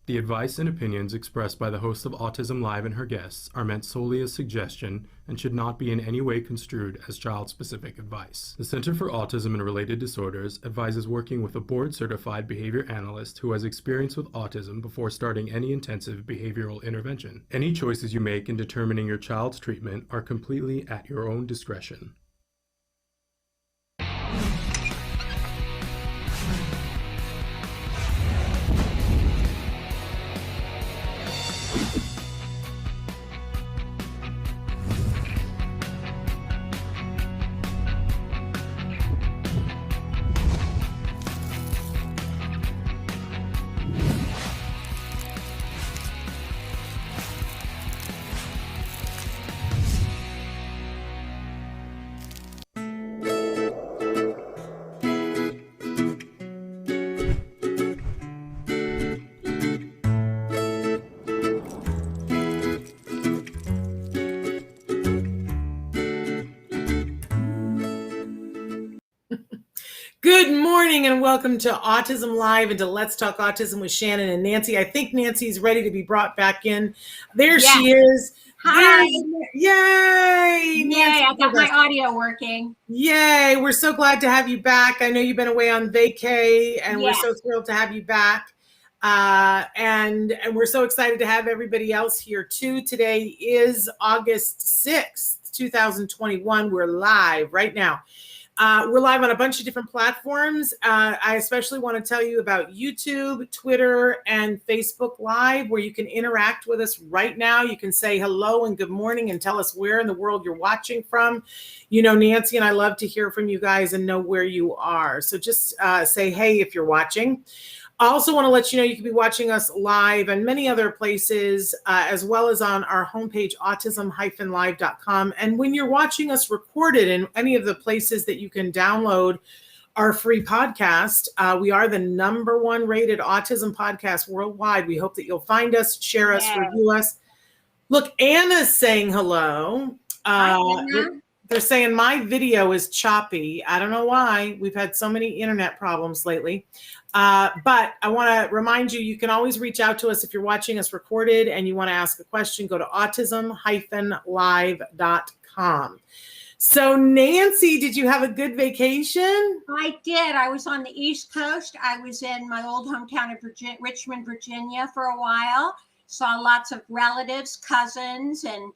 The advice and opinions expressed by the host of Autism Live and her guests are meant solely as suggestion and should not be in any way construed as child-specific advice. The Center for Autism and Related Disorders advises working with a board-certified behavior analyst who has experience with autism before starting any intensive behavioral intervention. Any choices you make in determining your child's treatment are completely at your own discretion. Good morning and welcome to Autism Live and to Let's Talk Autism with Shannon and Nancy. I think Nancy's ready to be brought back in. There she is. Hi. Yay. Yay, I got my audio working. Yay. We're so glad to have you back. I know you've been away on vacay and we're so thrilled to have you back. And we're so excited to have everybody else here too. Today is August 6th, 2021. We're live right now. We're live on a bunch of different platforms. I especially want to tell you about YouTube, Twitter, and Facebook Live, where you can interact with us right now. You can say hello and good morning and tell us where in the world you're watching from. You know, Nancy and I love to hear from you guys and know where you are. So just say hey if you're watching. I also want to let you know you can be watching us live and many other places, as well as on our homepage, autism-live.com. And when you're watching us recorded in any of the places that you can download our free podcast, we are the #1 rated autism podcast worldwide. We hope that you'll find us, share us, review us. Look, Anna's saying hello. Hi, Anna. They're saying my video is choppy. I don't know why. We've had so many internet problems lately. But I want to remind you, you can always reach out to us if you're watching us recorded and you want to ask a question. Go to autism-live.com. So Nancy, did you have a good vacation? I did. I was on the East Coast. I was in my old hometown of Richmond, Virginia for a while. Saw lots of relatives, cousins, and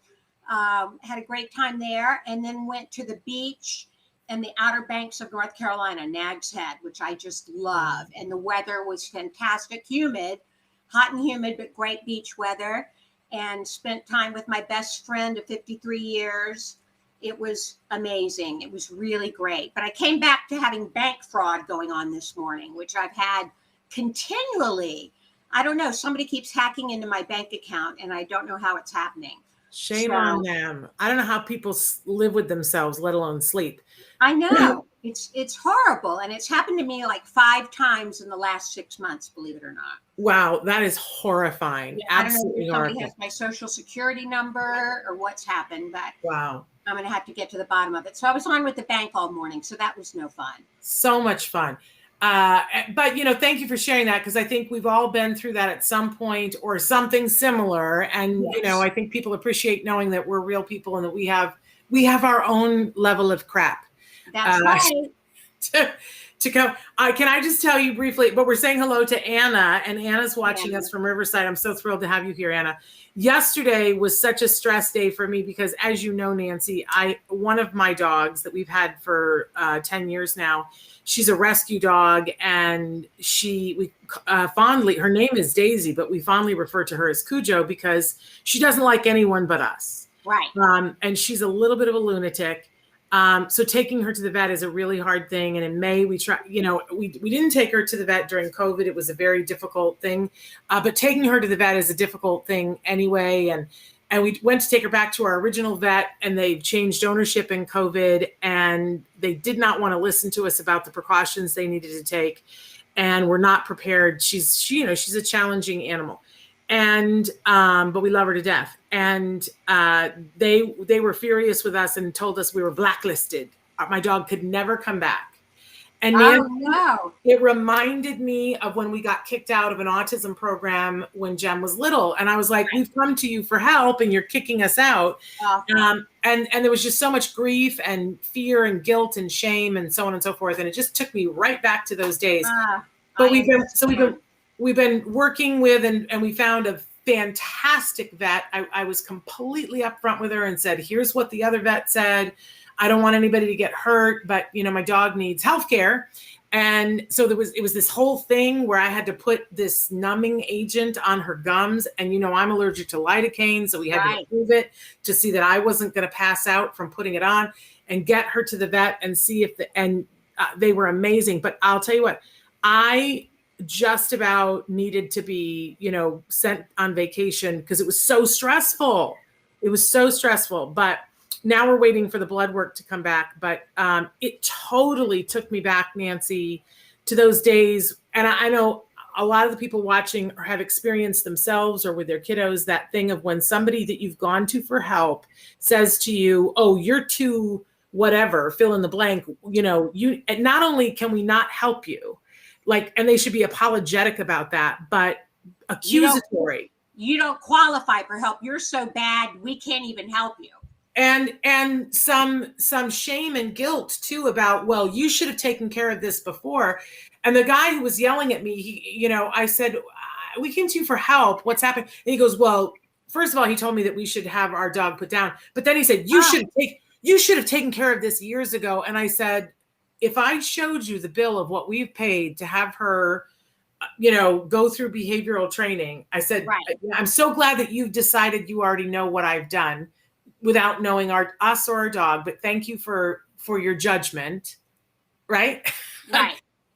had a great time there. And then went to the beach and the Outer Banks of North Carolina, Nags Head, which I just love. And the weather was fantastic, humid, hot and humid, but great beach weather. And spent time with my best friend of 53 years. It was amazing. It was really great. But I came back to having bank fraud going on this morning, which I've had continually. I don't know. Somebody keeps hacking into my bank account, and I don't know how it's happening. Shame on them. I don't know how people live with themselves, let alone sleep. I know. It's horrible. And it's happened to me like 5 times in the last 6 months, believe it or not. Wow, that is horrifying. Yeah, absolutely I don't know if somebody horrifying. has my social security number or what's happened, but Wow. I'm going to have to get to the bottom of it. So I was on with the bank all morning, so that was no fun. So much fun. But, you know, thank you for sharing that, because I think we've all been through that at some point or something similar. And, Yes. you know, I think people appreciate knowing that we're real people and that we have our own level of crap. That's right. To go. Can I just tell you briefly, but we're saying hello to Anna, and Anna's watching us from Riverside. I'm so thrilled to have you here, Anna. Yesterday was such a stress day for me because, as you know, Nancy, one of my dogs that we've had for 10 years now, she's a rescue dog, and we fondly, her name is Daisy, but we fondly refer to her as Cujo because she doesn't like anyone but us. Right. And she's a little bit of a lunatic. So taking her to the vet is a really hard thing. And in May, we didn't take her to the vet during COVID. It was a very difficult thing. But taking her to the vet is a difficult thing anyway. And we went to take her back to our original vet, and they changed ownership in COVID, and they did not want to listen to us about the precautions they needed to take. And we're not prepared. She's a challenging animal. And but we love her to death. And they were furious with us and told us we were blacklisted. My dog could never come back. And Oh, Nancy, no. it reminded me of when we got kicked out of an autism program when Jem was little. And I was like, we've come to you for help and you're kicking us out. And there was just so much grief and fear and guilt and shame and so on and so forth. And it just took me right back to those days. But we've been working with, and we found a fantastic vet. I was completely upfront with her and said, here's what the other vet said. I don't want anybody to get hurt, but my dog needs healthcare. And so it was this whole thing where I had to put this numbing agent on her gums. And, I'm allergic to lidocaine. So we had to remove it to see that I wasn't going to pass out from putting it on, and get her to the vet and see if they were amazing. But I'll tell you what, I just about needed to be, sent on vacation because it was so stressful. It was so stressful. But now we're waiting for the blood work to come back. But it totally took me back, Nancy, to those days. And I know a lot of the people watching or have experienced themselves or with their kiddos, that thing of when somebody that you've gone to for help says to you, oh, you're too whatever, fill in the blank, and not only can we not help you, and they should be apologetic about that, but accusatory. You don't qualify for help. You're so bad, we can't even help you. And some shame and guilt too about, well, you should have taken care of this before. And the guy who was yelling at me, I said, we came to you for help. What's happening? And he goes, well, first of all, he told me that we should have our dog put down. But then he said, you should have taken care of this years ago. And I said, if I showed you the bill of what we've paid to have her, go through behavioral training, I said, I'm so glad that you've decided you already know what I've done without knowing us or our dog, but thank you for your judgment. Right.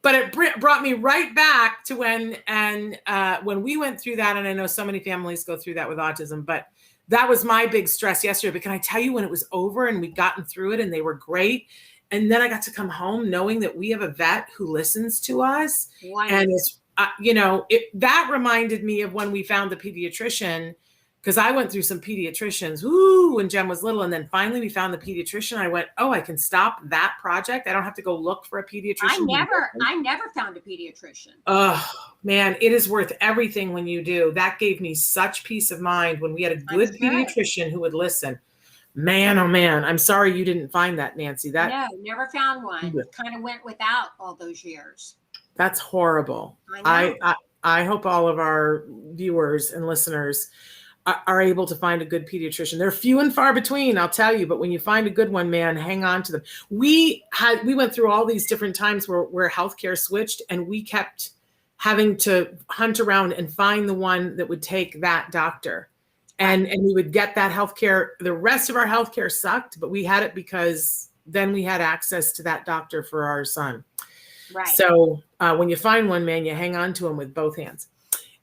But it brought me right back to when we went through that. And I know so many families go through that with autism, but that was my big stress yesterday. But can I tell you, when it was over and we'd gotten through it and they were great, and then I got to come home knowing that we have a vet who listens to us. And it's, that reminded me of when we found the pediatrician, because I went through some pediatricians when Jem was little. And then finally we found the pediatrician. I went, oh, I can stop that project. I don't have to go look for a pediatrician. I never found a pediatrician. Oh man, it is worth everything when you do. That gave me such peace of mind when we had a good pediatrician who would listen. Man, oh man, I'm sorry you didn't find that, Nancy. No, never found one. Kind of went without all those years. That's horrible. I hope all of our viewers and listeners are able to find a good pediatrician. They're few and far between, I'll tell you, but when you find a good one, man, hang on to them. We went through all these different times where healthcare switched, and we kept having to hunt around and find the one that would take that doctor. And we would get that healthcare. The rest of our healthcare sucked, but we had it because then we had access to that doctor for our son. Right. So when you find one, man, you hang on to him with both hands.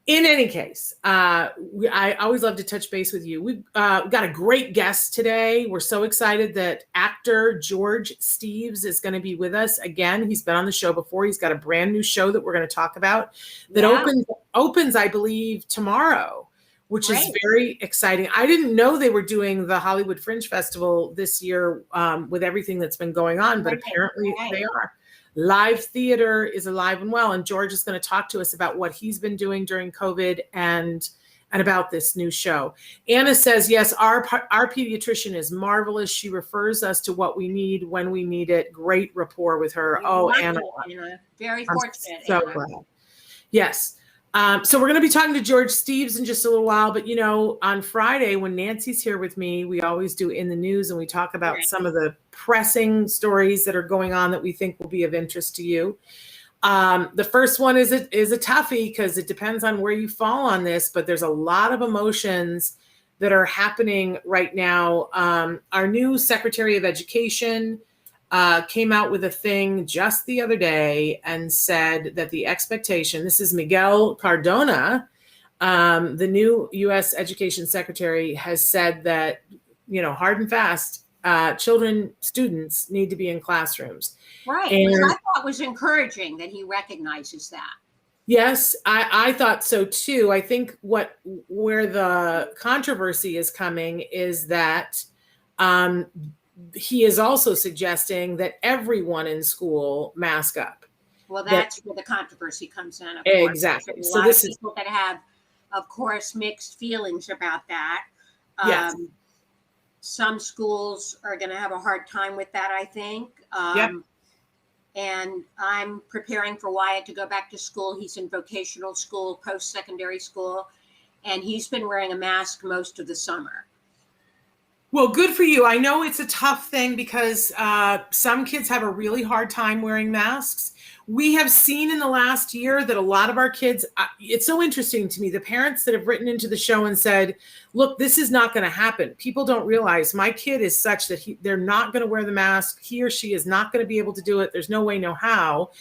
In any case, I always love to touch base with you. We've got a great guest today. We're so excited that actor George Steeves is going to be with us again. He's been on the show before. He's got a brand new show that we're going to talk about that opens, I believe, tomorrow, which is very exciting. I didn't know they were doing the Hollywood Fringe Festival this year with everything that's been going on, but apparently they are. Live theater is alive and well, and George is going to talk to us about what he's been doing during COVID and about this new show. Anna says, yes, our pediatrician is marvelous. She refers us to what we need when we need it. Great rapport with her. Anna. Very fortunate. So glad. Yes. So we're going to be talking to George Steeves in just a little while, but on Friday when Nancy's here with me, we always do In the News, and we talk about some of the pressing stories that are going on that we think will be of interest to you. The first one is a toughie because it depends on where you fall on this, but there's a lot of emotions that are happening right now. Our new Secretary of Education came out with a thing just the other day and said that the expectation, this is Miguel Cardona, the new U.S. Education Secretary, has said that, hard and fast, students need to be in classrooms. Right. Which I thought was encouraging that he recognizes that. Yes, I thought so too. I think where the controversy is coming is that he is also suggesting that everyone in school mask up. Well, that's where the controversy comes in, of course. Exactly. There's a lot of people that have, of course, mixed feelings about that. Yes. Some schools are going to have a hard time with that, I think. Yep. And I'm preparing for Wyatt to go back to school. He's in vocational school, post-secondary school, and he's been wearing a mask most of the summer. Well, good for you. I know it's a tough thing because some kids have a really hard time wearing masks. We have seen in the last year that a lot of our kids, it's so interesting to me, the parents that have written into the show and said, look, this is not going to happen. People don't realize my kid is such that they're not going to wear the mask. He or she is not going to be able to do it. There's no way, no how.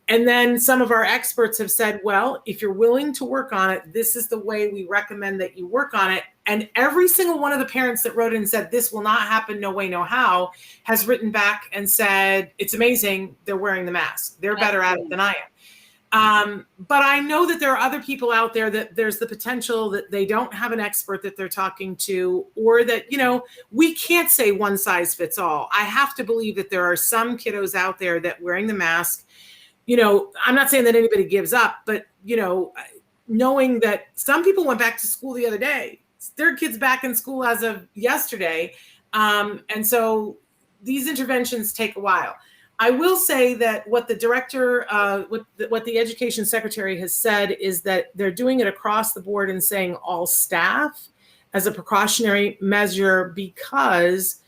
And then some of our experts have said, well, if you're willing to work on it, this is the way we recommend that you work on it. And every single one of the parents that wrote in and said, this will not happen, no way, no how, has written back and said, it's amazing. They're wearing the mask. They're better at it than I am. But I know that there are other people out there that there's the potential that they don't have an expert that they're talking to, or that, we can't say one size fits all. I have to believe that there are some kiddos out there that wearing the mask, I'm not saying that anybody gives up, but, knowing that some people went back to school the other day, their kids back in school as of yesterday. And so these interventions take a while. I will say that what the director, what the education secretary has said is that they're doing it across the board and saying all staff as a precautionary measure because,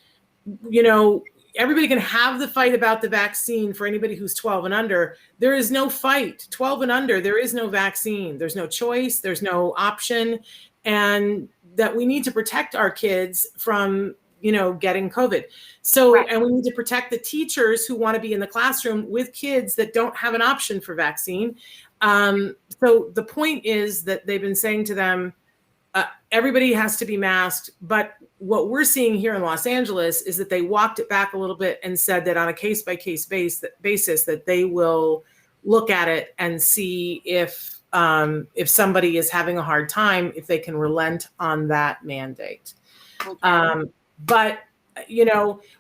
everybody can have the fight about the vaccine for anybody who's 12 and under. There is no fight. 12 and under, there is no vaccine. There's no choice. There's no option. And that we need to protect our kids from, getting COVID. So, right. And we need to protect the teachers who want to be in the classroom with kids that don't have an option for vaccine. So the point is that they've been saying to them, everybody has to be masked. But what we're seeing here in Los Angeles is that they walked it back a little bit and said that on a case-by-case basis that they will look at it and see if somebody is having a hard time, if they can relent on that mandate. Okay. But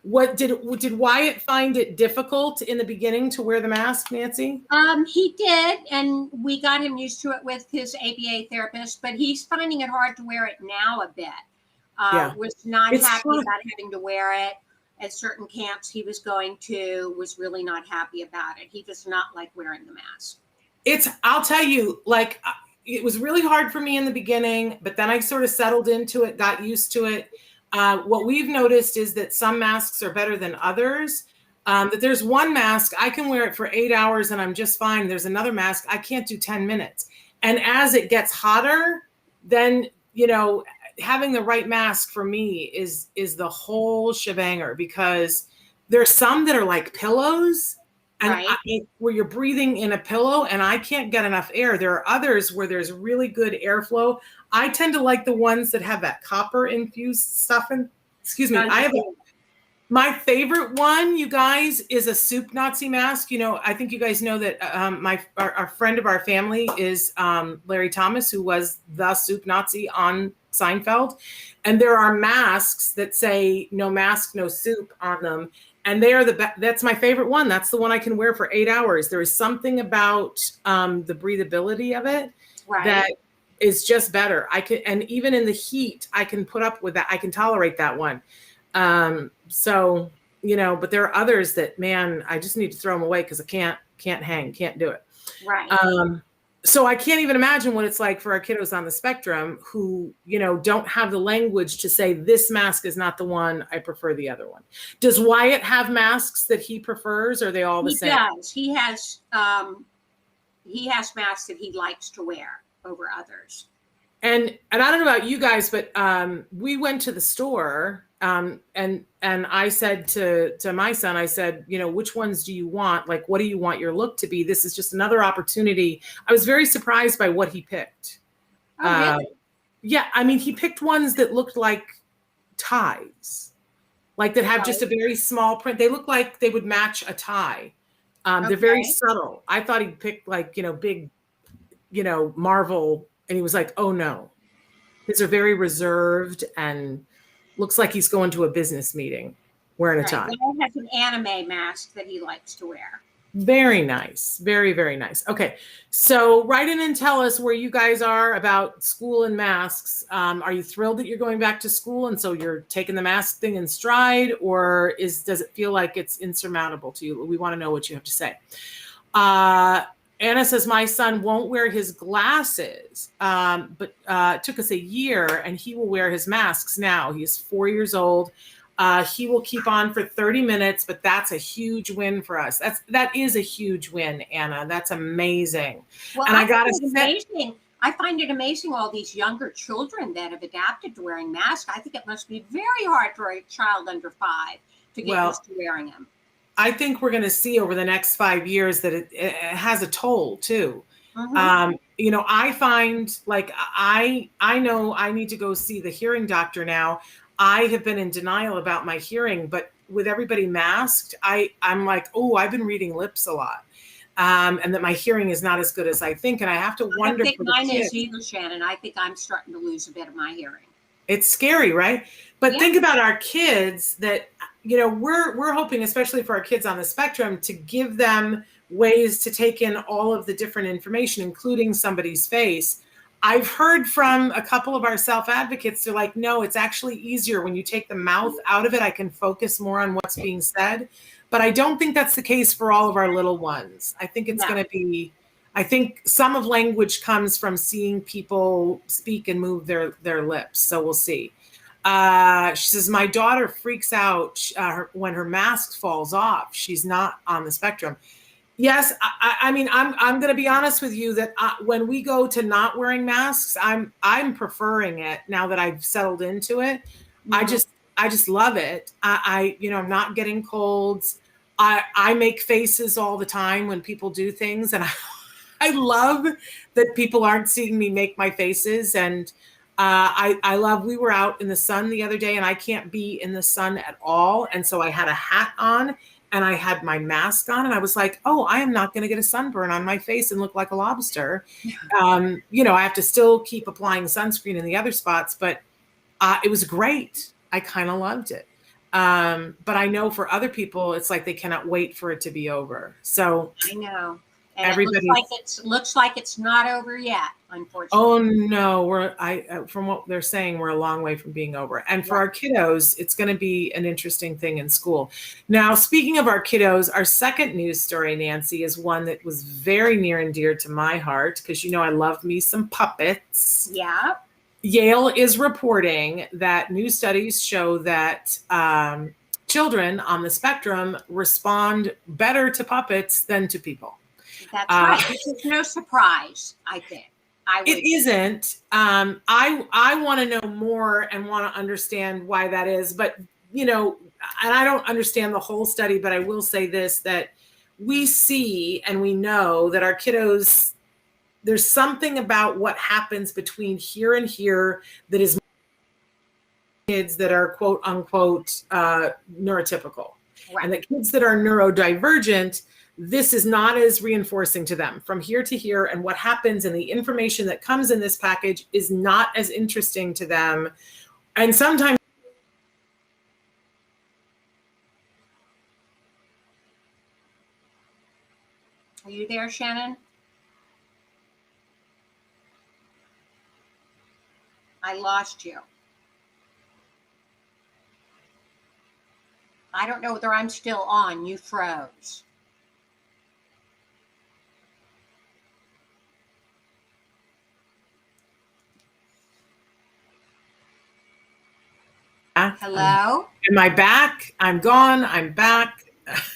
what did Wyatt find it difficult in the beginning to wear the mask, Nancy? He did, and we got him used to it with his ABA therapist, but he's finding it hard to wear it now a bit. Was not happy about having to wear it at certain camps he was going to, was really not happy about it. He does not like wearing the mask. I'll tell you, it was really hard for me in the beginning, but then I sort of settled into it, got used to it. What we've noticed is that some masks are better than others. That there's one mask, I can wear it for 8 hours and I'm just fine. There's another mask, I can't do 10 minutes. And as it gets hotter, then, having the right mask for me is the whole shebanger, because there's some that are like pillows and right. Where you're breathing in a pillow and I can't get enough air. There are others where there's really good airflow. I tend to like the ones that have that copper infused stuff in. Excuse me. My favorite one, you guys, is a soup Nazi mask. I think you guys know that our friend of our family is Larry Thomas, who was the soup Nazi on Seinfeld. And there are masks that say no mask, no soup on them. And they are that's my favorite one. That's the one I can wear for 8 hours. There is something about the breathability of it that is just better. And even in the heat, I can put up with that. I can tolerate that one. So, but there are others that, man, I just need to throw them away because I can't do it. Right. So I can't even imagine what it's like for our kiddos on the spectrum who, don't have the language to say this mask is not the one, I prefer the other one. Does Wyatt have masks that he prefers, or are they all the same? He does. He has masks that he likes to wear over others. And I don't know about you guys, but we went to the store and I said to my son, I said, which ones do you want? Like, what do you want your look to be? This is just another opportunity. I was very surprised by what he picked. Oh, really? Yeah. I mean, he picked ones that looked like ties, like that have just a very small print. They look like they would match a tie. They're very subtle. I thought he picked big, Marvel. And he was like, oh no, these are very reserved and looks like he's going to a business meeting. wearing a Right. tie. Wyatt has an anime mask that he likes to wear. Very nice. Very, very nice. Okay. So write in and tell us where you guys are about school and masks. Are you thrilled that you're going back to school and so you're taking the mask thing in stride, or does it feel like it's insurmountable to you? We want to know what you have to say. Anna says, my son won't wear his glasses, but it took us a year and he will wear his masks now. He's 4 years old. He will keep on for 30 minutes, but that's a huge win for us. That is a huge win, Anna. That's amazing. Well, And I gotta say, I find it amazing all these younger children that have adapted to wearing masks. I think it must be very hard for a child under 5 to get used to wearing them. I think we're going to see over the next 5 years that it has a toll too. You know, I find like I know I need to go see the hearing doctor now. I have been in denial about my hearing, but with everybody masked, I'm like, oh, I've been reading lips a lot. And that my hearing is not as good as I think. And I have to wonder. I think mine is either, Shannon. I think I'm starting to lose a bit of my hearing. It's scary, right? But think about our kids that, you know, we're hoping, especially for our kids on the spectrum, to give them ways to take in all of the different information, including somebody's face. I've heard from a couple of our self-advocates, they're like, no, it's actually easier when you take the mouth out of it. I can focus more on what's being said. But I don't think that's the case for all of our little ones. I think it's going to be, I think some of language comes from seeing people speak and move their lips. So we'll see. She says, my daughter freaks out when her mask falls off. She's not on the spectrum. Yes, I mean, I'm going to be honest with you that when we go to not wearing masks, I'm preferring it now that I've settled into it. I just love it. You know, I'm not getting colds. I make faces all the time when people do things, and I love that people aren't seeing me make my faces. And I love. We were out in the sun the other day, and I can't be in the sun at all, and so I had a hat on. And I had my mask on and I was like, oh, I am not going to get a sunburn on my face and look like a lobster. You know, I have to still keep applying sunscreen in the other spots, but it was great. I kind of loved it. But I know for other people, it's like they cannot wait for it to be over. So I know. And it looks like it's not over yet, unfortunately. Oh no, from what they're saying, we're a long way from being over. And for our kiddos, it's going to be an interesting thing in school. Now, speaking of our kiddos, our second news story, Nancy, is one that was very near and dear to my heart because you know I love me some puppets. Yeah. Yale is reporting that new studies show that children on the spectrum respond better to puppets than to people. That's right. This is no surprise, I think. It isn't. I want to know more and want to understand why that is. But, you know, and I don't understand the whole study, but I will say this, that we see and we know that our kiddos, there's something about what happens between here and here that is kids that are quote unquote neurotypical. Right. And the kids that are neurodivergent, this is not as reinforcing to them from here to here. And what happens and the information that comes in this package is not as interesting to them. And sometimes. Are you there, Shannon? I lost you. I don't know whether I'm still on. You froze. Hello? Am I back? I'm gone. I'm back.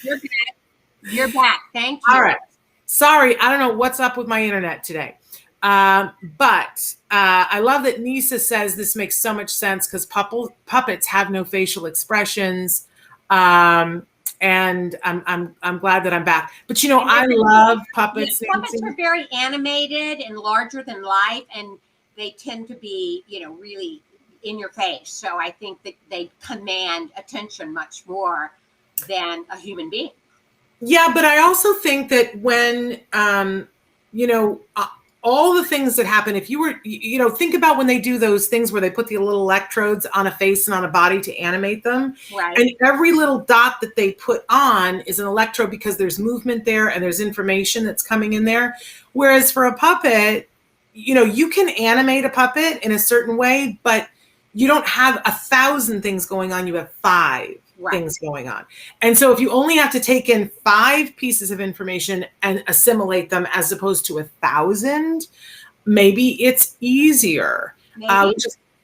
You're back. You're back. Thank you. All right. Sorry. I don't know what's up with my internet today. But I love that Nisa says this makes so much sense because puppets have no facial expressions. And I'm glad that I'm back. But, you know, I love puppets. Puppets are very animated and larger than life. And they tend to be, you know, really in your face. So I think that they command attention much more than a human being. Yeah, but I also think that when, you know, all the things that happen, if you were, think about when they do those things where they put the little electrodes on a face and on a body to animate them. Right. And every little dot that they put on is an electrode because there's movement there and there's information that's coming in there. Whereas for a puppet, you can animate a puppet in a certain way, but you don't have 1,000 things going on. You have 5 things going on. And so if you only have to take in 5 pieces of information and assimilate them as opposed to 1,000, maybe it's easier,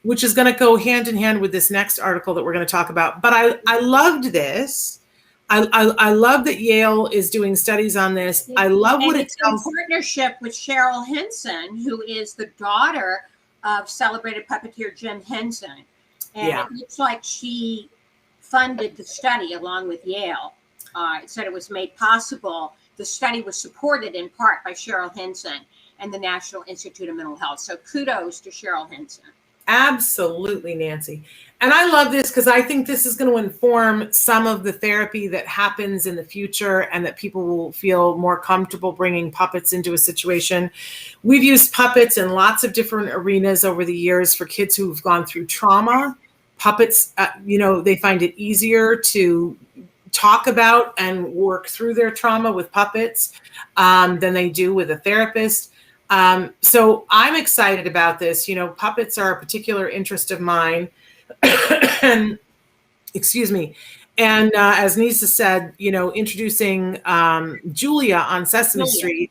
which is going to go hand in hand with this next article that we're going to talk about. But I loved this. I love that Yale is doing studies on this. I love what it tells. In partnership with Cheryl Henson, who is the daughter of celebrated puppeteer Jim Henson. And it looks like she funded the study along with Yale. It said it was made possible. The study was supported in part by Cheryl Henson and the National Institute of Mental Health. So kudos to Cheryl Henson. Absolutely, Nancy. And I love this because I think this is going to inform some of the therapy that happens in the future and that people will feel more comfortable bringing puppets into a situation. We've used puppets in lots of different arenas over the years for kids who've gone through trauma. Puppets, they find it easier to talk about and work through their trauma with puppets than they do with a therapist. So I'm excited about this. Puppets are a particular interest of mine. And excuse me. And as Nisa said, introducing Julia on Sesame Street,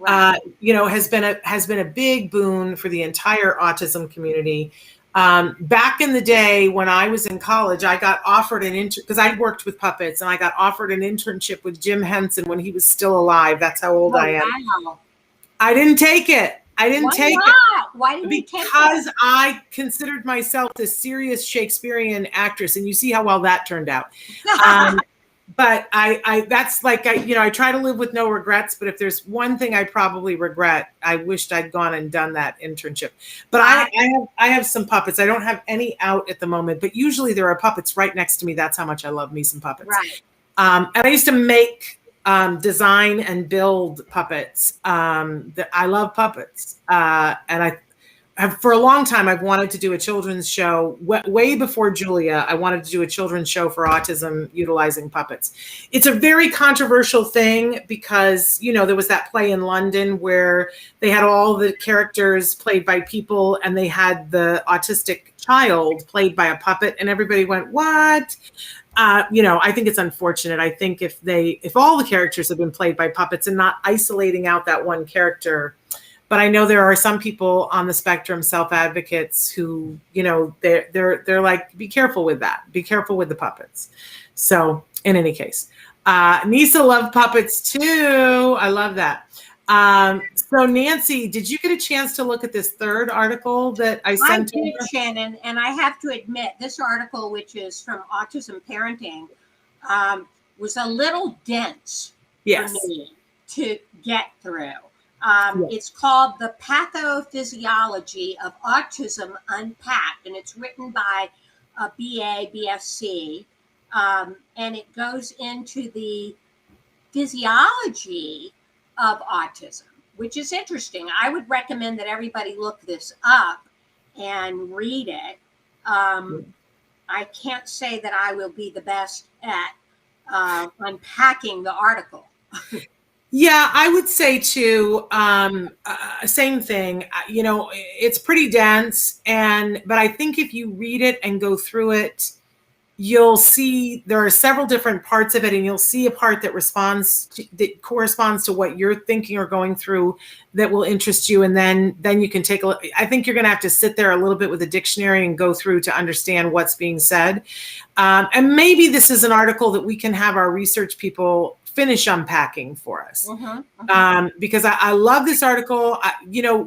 has been a big boon for the entire autism community. Back in the day when I was in college, I got offered because I worked with puppets, and I got offered an internship with Jim Henson when he was still alive. That's how old I am. Wow. I didn't take it. Why didn't you take it? Because I considered myself this serious Shakespearean actress, and you see how well that turned out. But I try to live with no regrets. But if there's one thing I probably regret, I wished I'd gone and done that internship. But I have some puppets. I don't have any out at the moment, but usually there are puppets right next to me. That's how much I love me some puppets. Right. And I used to make design and build puppets. I love puppets. And I have, for a long time, I've wanted to do a children's show. Way before Julia, I wanted to do a children's show for autism utilizing puppets. It's a very controversial thing because, there was that play in London where they had all the characters played by people and they had the autistic child played by a puppet, and everybody went, what? I think it's unfortunate. I think if all the characters have been played by puppets and not isolating out that one character, but I know there are some people on the spectrum, self-advocates, who, they're like, be careful with that. Be careful with the puppets. So in any case, Nisa loved puppets too. I love that. So Nancy, did you get a chance to look at this third article that I sent? I did, Shannon, and I have to admit, this article, which is from Autism Parenting, was a little dense for me to get through. It's called The Pathophysiology of Autism Unpacked, and it's written by a BA, BSc, and it goes into the physiology of autism, which is interesting. I would recommend that everybody look this up and read it. I can't say that I will be the best at unpacking the article. Yeah, I would say too, same thing. It's pretty dense, but I think if you read it and go through it, you'll see there are several different parts of it, and you'll see a part that corresponds to what you're thinking or going through that will interest you. And then you can take a look. I think you're going to have to sit there a little bit with a dictionary and go through to understand what's being said. And maybe this is an article that we can have our research people finish unpacking for us. Because I love this article.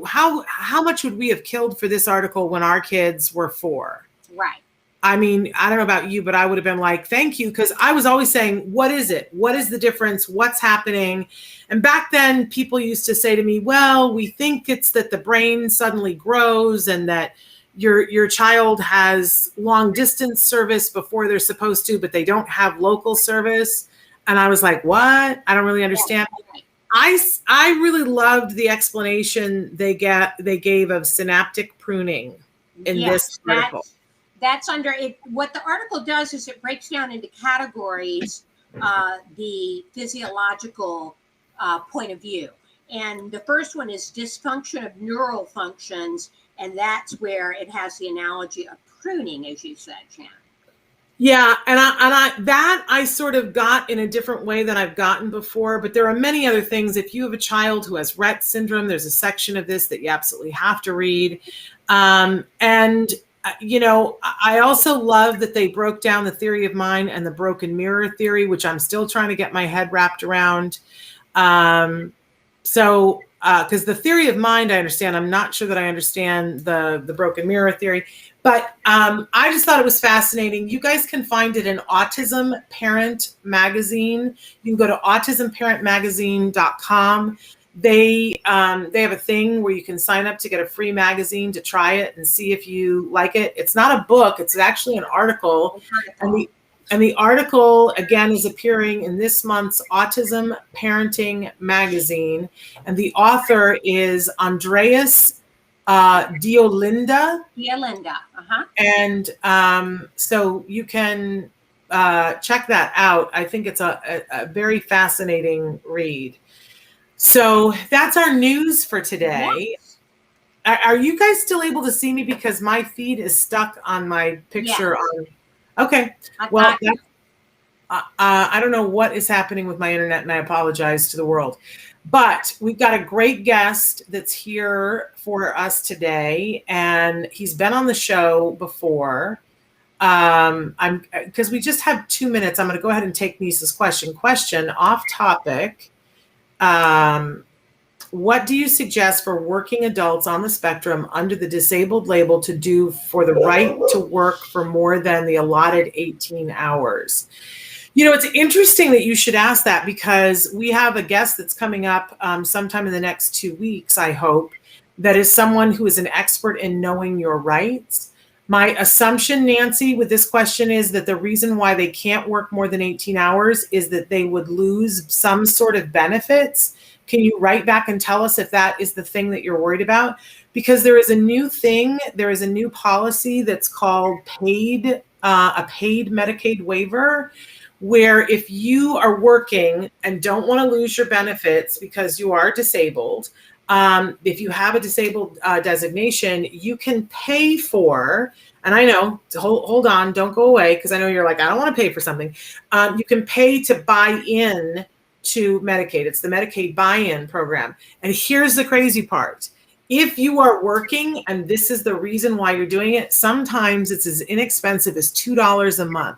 How much would we have killed for this article when our kids were 4? Right. I mean, I don't know about you, but I would have been like, thank you. Because I was always saying, what is it? What is the difference? What's happening? And back then, people used to say to me, well, we think it's that the brain suddenly grows and that your child has long distance service before they're supposed to, but they don't have local service. And I was like, what? I don't really understand. I really loved the explanation they gave of synaptic pruning in this article. That's under it. What the article does is it breaks down into categories the physiological point of view. And the first one is dysfunction of neural functions. And that's where it has the analogy of pruning, as you said, Jan. Yeah, and I sort of got in a different way than I've gotten before, but there are many other things. If you have a child who has Rett syndrome, there's a section of this that you absolutely have to read. And you know, I also love that they broke down the theory of mind and the broken mirror theory, which I'm still trying to get my head wrapped around. Because the theory of mind, I understand. I'm not sure that I understand the broken mirror theory. But I just thought it was fascinating. You guys can find it in Autism Parent Magazine. You can go to autismparentmagazine.com. They have a thing where you can sign up to get a free magazine to try it and see if you like it. It's not a book. It's actually an article. And the article, again, is appearing in this month's Autism Parenting Magazine. And the author is Andreas Diolinda. And so you can check that out. I think it's a very fascinating read. So that's our news for today. Yes. Are you guys still able to see me? Because my feed is stuck on my picture. Yes. Okay. Well, I don't know what is happening with my internet, and I apologize to the world. But we've got a great guest that's here for us today, and he's been on the show before. Because we just have 2 minutes, I'm going to go ahead and take Nisa's question. Question off topic. What do you suggest for working adults on the spectrum under the disabled label to do for the right to work for more than the allotted 18 hours? You know, it's interesting that you should ask that, because we have a guest that's coming up sometime in the next 2 weeks, I hope, that is someone who is an expert in knowing your rights. My assumption, Nancy, with this question is that the reason why they can't work more than 18 hours is that they would lose some sort of benefits. Can you write back and tell us if that is the thing that you're worried about? Because there is a new thing, there is a new policy that's called a paid Medicaid waiver, where if you are working and don't want to lose your benefits because you are disabled, if you have a disabled designation, you can pay for, and I know, hold on, don't go away, because I know you're like, I don't want to pay for something. You can pay to buy in to Medicaid. It's the Medicaid buy-in program. And here's the crazy part. If you are working, and this is the reason why you're doing it, sometimes it's as inexpensive as $2 a month.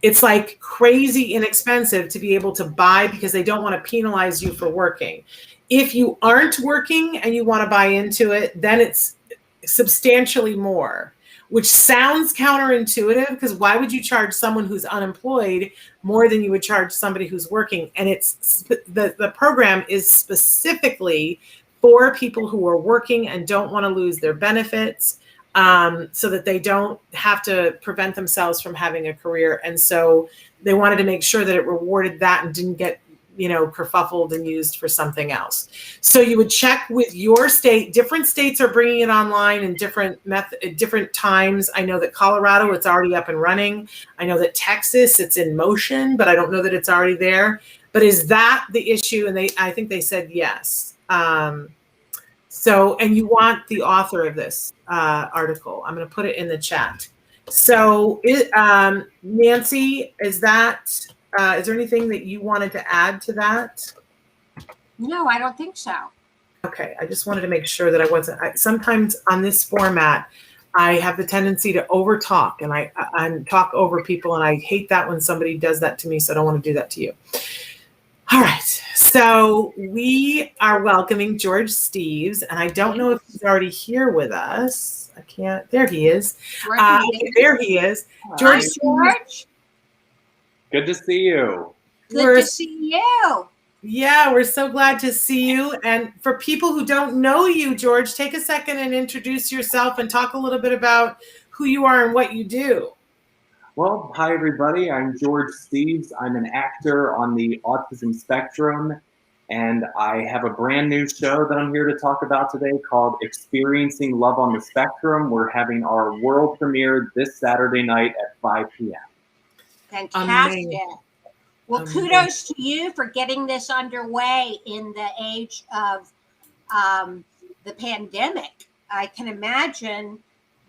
It's like crazy inexpensive to be able to buy, because they don't want to penalize you for working. If you aren't working and you want to buy into it, then it's substantially more, which sounds counterintuitive, because why would you charge someone who's unemployed more than you would charge somebody who's working? And it's the program is specifically for people who are working and don't want to lose their benefits, so that they don't have to prevent themselves from having a career. And so they wanted to make sure that it rewarded that and didn't get, kerfuffled and used for something else. So you would check with your state. Different states are bringing it online in different times. I know that Colorado, it's already up and running. I know that Texas, it's in motion, but I don't know that it's already there. But is that the issue? And I think they said yes. And you want the author of this article. I'm going to put it in the chat. So Nancy, is there anything that you wanted to add to that? No, I don't think so. Okay, I just wanted to make sure that I wasn't. Sometimes on this format, I have the tendency to overtalk, and I talk over people, and I hate that when somebody does that to me, so I don't want to do that to you. All right, so we are welcoming George Steeves, and I don't know if he's already here with us. I can't. There he is. There he is. George. George. Good to see you. Good to see you. Yeah, we're so glad to see you. And for people who don't know you, George, take a second and introduce yourself and talk a little bit about who you are and what you do. Well, hi, everybody. I'm George Steeves. I'm an actor on the autism spectrum, and I have a brand new show that I'm here to talk about today called Experiencing Love on the Spectrum. We're having our world premiere this Saturday night at 5 p.m. Fantastic. Amazing. Well, kudos to you for getting this underway in the age of the pandemic. I can imagine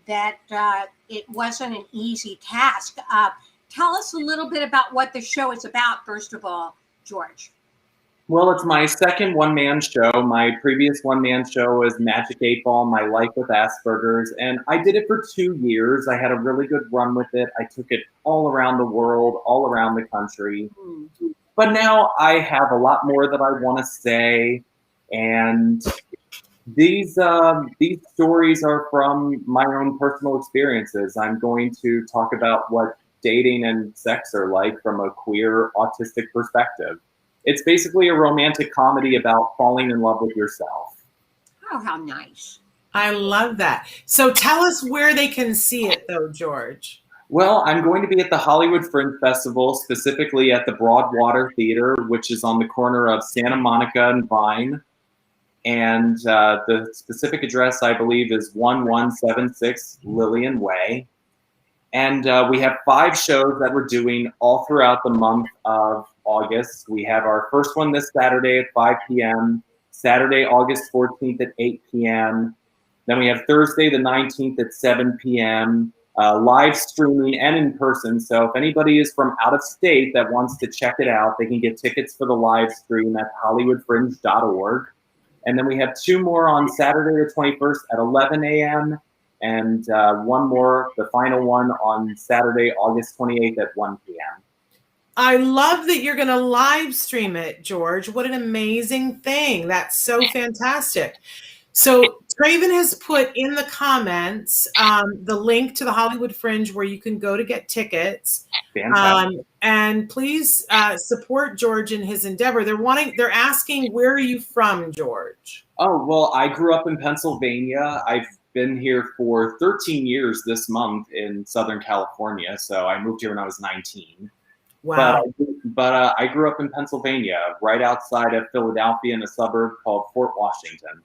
that it wasn't an easy task. Tell us a little bit about what the show is about, first of all, George. Well, it's my second one-man show. My previous one-man show was Magic 8 Ball, My Life with Asperger's, and I did it for 2 years. I had a really good run with it. I took it all around the world, all around the country. But now I have a lot more that I want to say, and these stories are from my own personal experiences. I'm going to talk about what dating and sex are like from a queer autistic perspective. It's basically a romantic comedy about falling in love with yourself. Oh, how nice. I love that. So tell us where they can see it, though, George. Well, I'm going to be at the Hollywood Fringe Festival, specifically at the Broadwater Theater, which is on the corner of Santa Monica and Vine. And the specific address, I believe, is 1176 Lillian Way. And we have 5 shows that we're doing all throughout the month of August. We have our first one this Saturday at 5 p.m., Saturday, August 14th at 8 p.m. Then we have Thursday, the 19th at 7 p.m., live streaming and in person. So if anybody is from out of state that wants to check it out, they can get tickets for the live stream at hollywoodfringe.org. And then we have 2 more on Saturday the 21st at 11 a.m., and one more, the final one, on Saturday, August 28th at 1 p.m. I love that you're going to live stream it, George. What an amazing thing. That's so fantastic. So Traven has put in the comments the link to the Hollywood Fringe where you can go to get tickets. And please support George in his endeavor. They're asking, where are you from, George? Oh, well, I grew up in Pennsylvania. I've been here for 13 years this month in Southern California. So I moved here when I was 19. Wow. But I grew up in Pennsylvania, right outside of Philadelphia in a suburb called Fort Washington.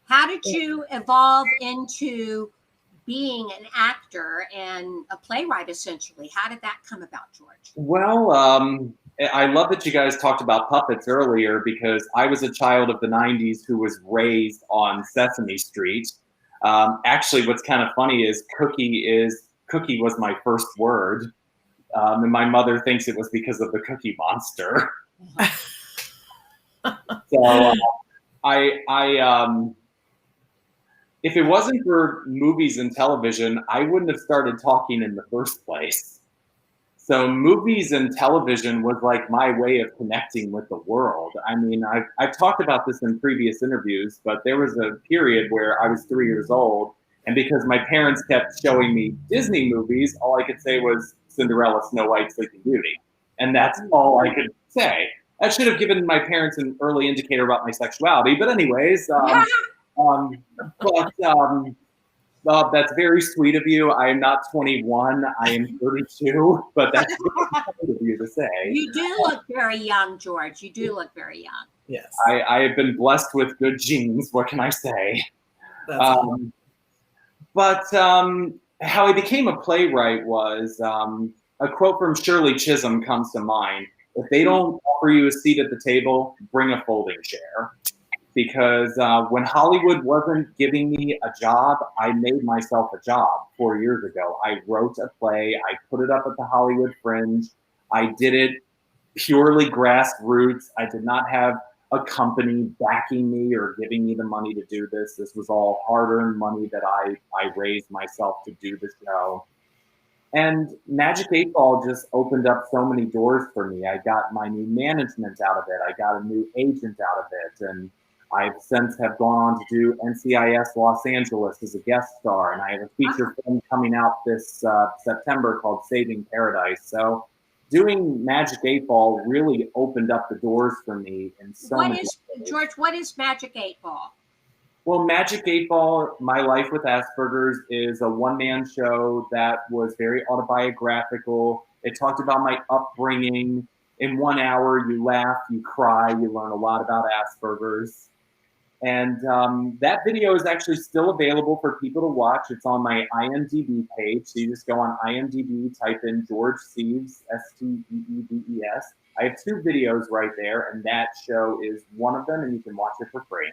How did you evolve into being an actor and a playwright, essentially? How did that come about, George? Well, I love that you guys talked about puppets earlier, because I was a child of the 90s who was raised on Sesame Street. Actually, what's kind of funny is cookie was my first word. And my mother thinks it was because of the Cookie Monster. So if it wasn't for movies and television, I wouldn't have started talking in the first place. So movies and television was like my way of connecting with the world. I mean, I've talked about this in previous interviews, but there was a period where I was 3 years old, and because my parents kept showing me Disney movies, all I could say was Cinderella, Snow White, Sleeping Beauty. And that's all I could say. I should have given my parents an early indicator about my sexuality. But anyways, that's very sweet of you. I am not 21. I am 32. But that's very of you to say. You do look very young, George. You do look very young. Yes. I have been blessed with good genes. What can I say? That's awesome. But how I became a playwright was a quote from Shirley Chisholm comes to mind. If they don't offer you a seat at the table, bring a folding chair. Because when Hollywood wasn't giving me a job, I made myself a job 4 years ago. I wrote a play. I put it up at the Hollywood Fringe. I did it purely grassroots. I did not have a company backing me or giving me the money to do this. This was all hard-earned money that I raised myself to do the show. And Magic 8 Ball just opened up so many doors for me. I got my new management out of it. I got a new agent out of it. And I've since have gone on to do NCIS Los Angeles as a guest star. And I have a feature film coming out this September called Saving Paradise. So doing Magic 8 Ball really opened up the doors for me in so many ways. George, what is Magic 8 Ball? Well, Magic 8 Ball, My Life with Asperger's, is a one-man show that was very autobiographical. It talked about my upbringing. In 1 hour, you laugh, you cry, you learn a lot about Asperger's. And that video is actually still available for people to watch. It's on my IMDb page. So you just go on IMDb, type in George Steeves, Steeves. I have 2 videos right there, and that show is one of them, and you can watch it for free.